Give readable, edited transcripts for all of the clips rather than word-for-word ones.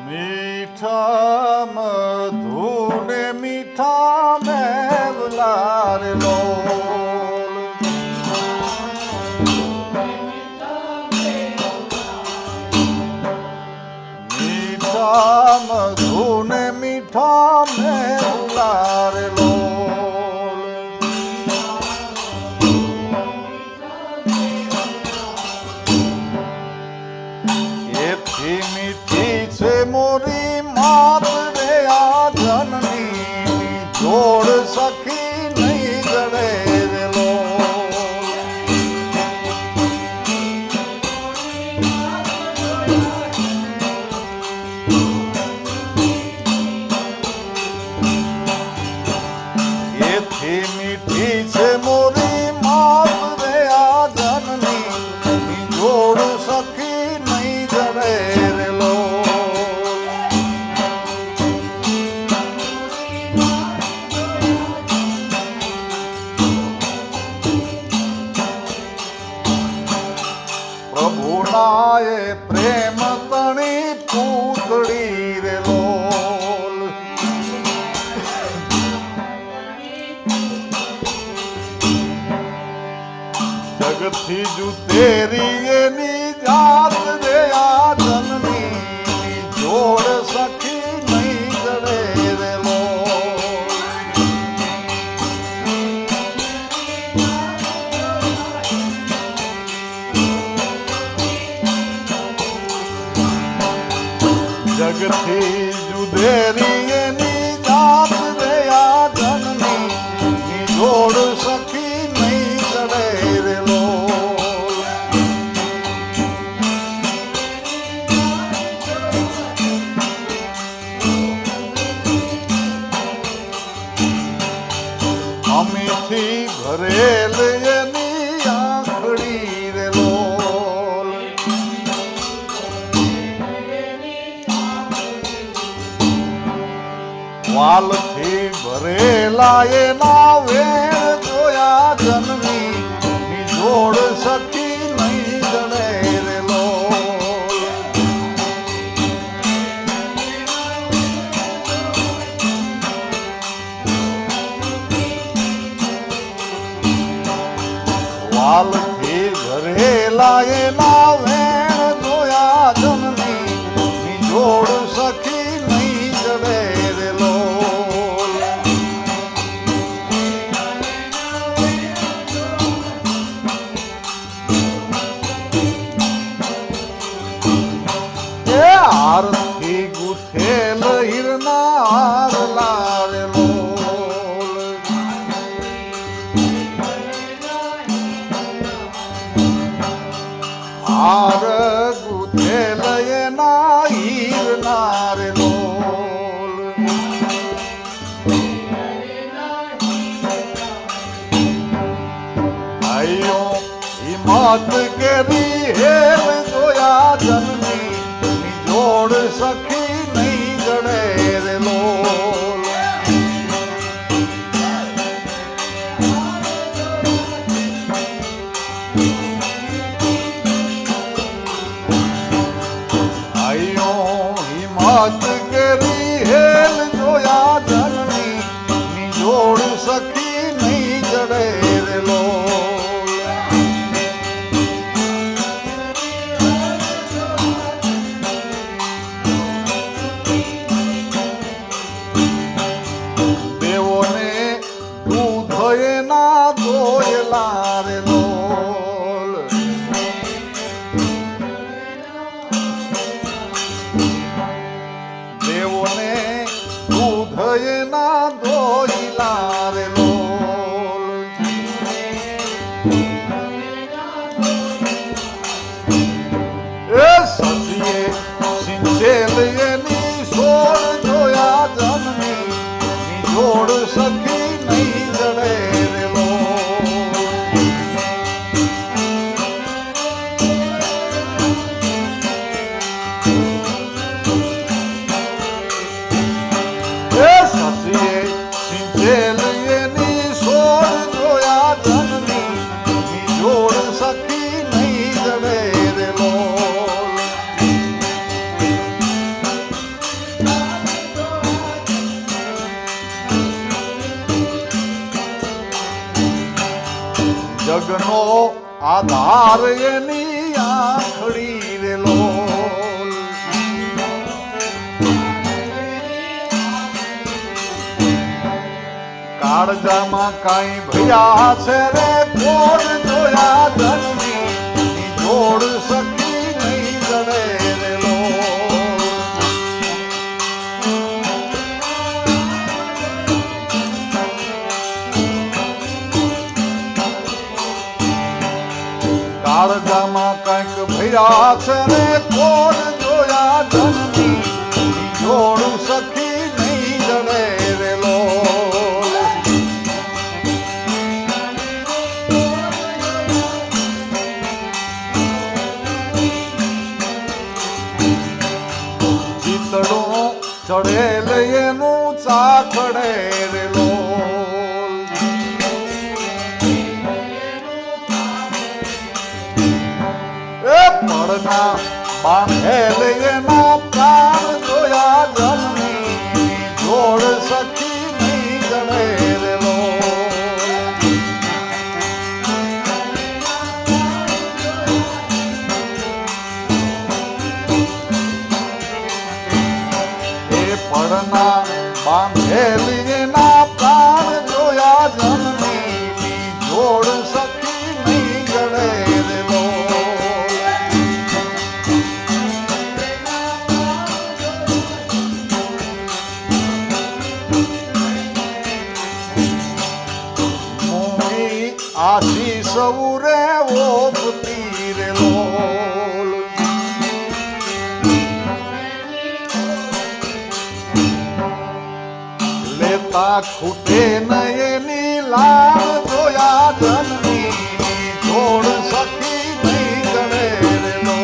मीठा मधु ने मीठा मेवला रे लोल। मीठा मधु ने मीठा मेवला रे लोल। एथी मीठी छे मोरी मात रे आ जननी जोड़ सखी नहीं जड़े रे लोल। एथी मीठी छे मोरी मात रे आ जननी जोड़ सखी नहीं जड़े रे लोल। प्रभु नाये प्रेम तणी पूतड़ी रे लोल। जगथी जुतेरी एनी जात रे आ जननी जोड़ सखी नहीं जड़े रे लोल। जगथी जुदेरी एनी जात रे आ जननी जोड़ सखी नहीं जड़े रे लोल। अमीठी भरेल एनी आखड़ी रे लोल। वालथी भरेला एना वेण जोया जननी जोड़ सखी नहीं जड़े रे लोल। वालथी भरेला एना वेण जोया जननी जोड़ सखी नहीं जड़े रे लोल। ए आरती गुथेल हिरना हारला रे लोल। हार गुथेल एना हिरना रे लोल। आयो हिम्मत केरी हेर जोया जननी जोड़ सखी नहीं जड़े रे लोल। आयो हिम्मत केरी हेल जोया जननी जोड़ सखी नहीं जड़े रे लोल। देवोने दूध एना दोयला रे लोल। देवोने दूध एना दोयला रे लोल। ए ससिए सिंचेल एनी सोड़ जोया जननी जोड़ सखी नहीं जड़े रे लोल। ए ससिए सिंचेल एनी सोड़ जोया जननी जोड़ सखी नहीं जड़े रे लोल। જગનો આધાર એની આંખડી રેલો કાળજામાં કાંઈ ભયા છે રે કોણ જોયા ધનની જોડ સખી નહીં જડે રેલો કાળજામાં કંઈક ભયા છે રે કોણ જોયા ધનની જોડ સખી નહીં જડે રેલો ચડેલ એનું ચાકડે રેલો એ પડના બાંધેલ એના પ્રાણ જોયા જમની જોડ સખી નહીં જડે રેલો પડના બાંધેલી એના પ્રાણ જોયા જમની જોડ સખી નહીં જડે રેલો મોહી આશીષ ઉરે ઓપતી રેલો ખૂટે નયની લાલ જોયા જનની જોડ સખી નહીં જડે રેલો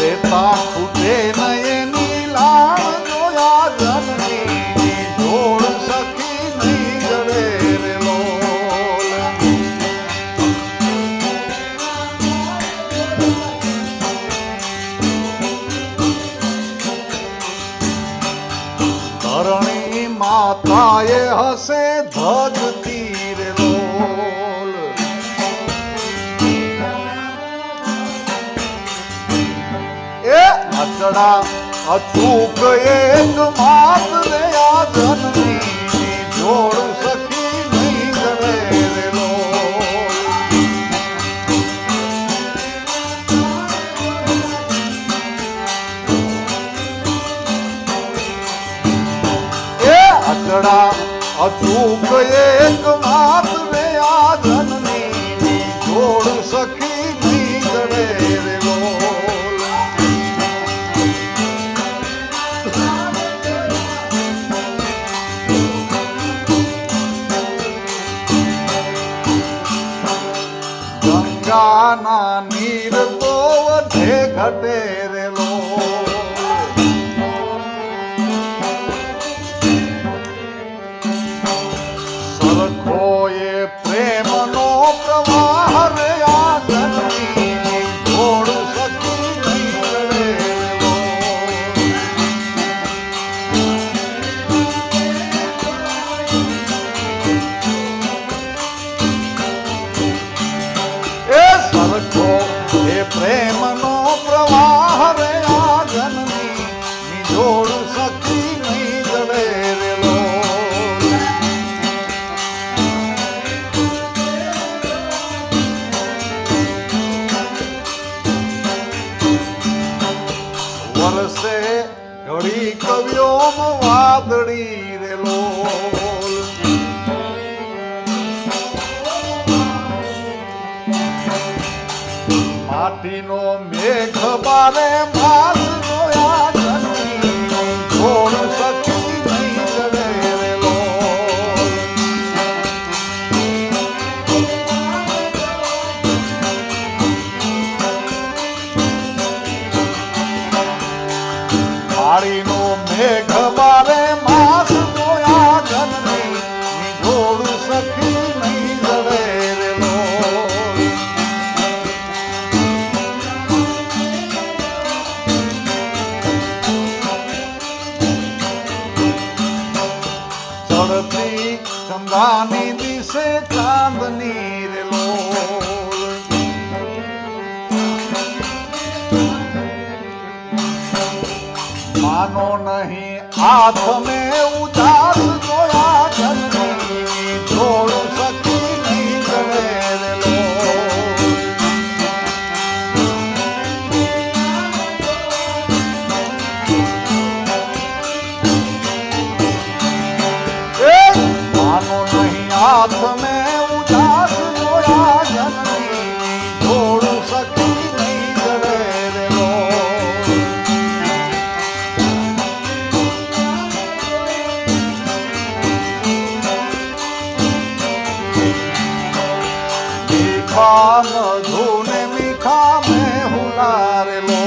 લેતા ખૂટે નયની લાલ જોયા જનની જોડ સખી નહીં જડે રેલો ધરણી માતાએ હસે ધજતી રેલો એ અચડા અચૂક એક માત રહ્યા જનની જોડ સખી નહીં જડે રેલો અચડા અચૂક એક માત રહ્યા જનની જોડ સખી નહીં જડે રેલો ગંગાના નીર તો વધે ઘટે રેલો સરખોએ પ્રેમનો પ્રવાહ રહ્યા જનની જોડ સખી નહીં જડે રેલો એ સરખો એ પ્રેમનો પ્રવાહ રહ્યા જનની જોડ સખી નહીં જડે રેલો વરસે ઘડી કવિયોમાં વાદળી રેલો માટીનો મેઘ બારે માસ જોયા જનની જોડ સખી નહીં જડે રેલો માળીનો મેઘ બારે માસ જોયા જનની જોડ સખી નહીં જડે રેલો ધરતી ચંદાની દિશે ચાંદની રે લોલ માનો નહીં હાથ મેં ઉદાસ જોયા જનની જોડું સખી નહીં જડે રે લોલ માનો નહીં હાથ મેં ઉદાસ જોયા જનની જોડું સખી નહીં જડે રે લોલ मीठा मधु ने मीठा में हुलारे लो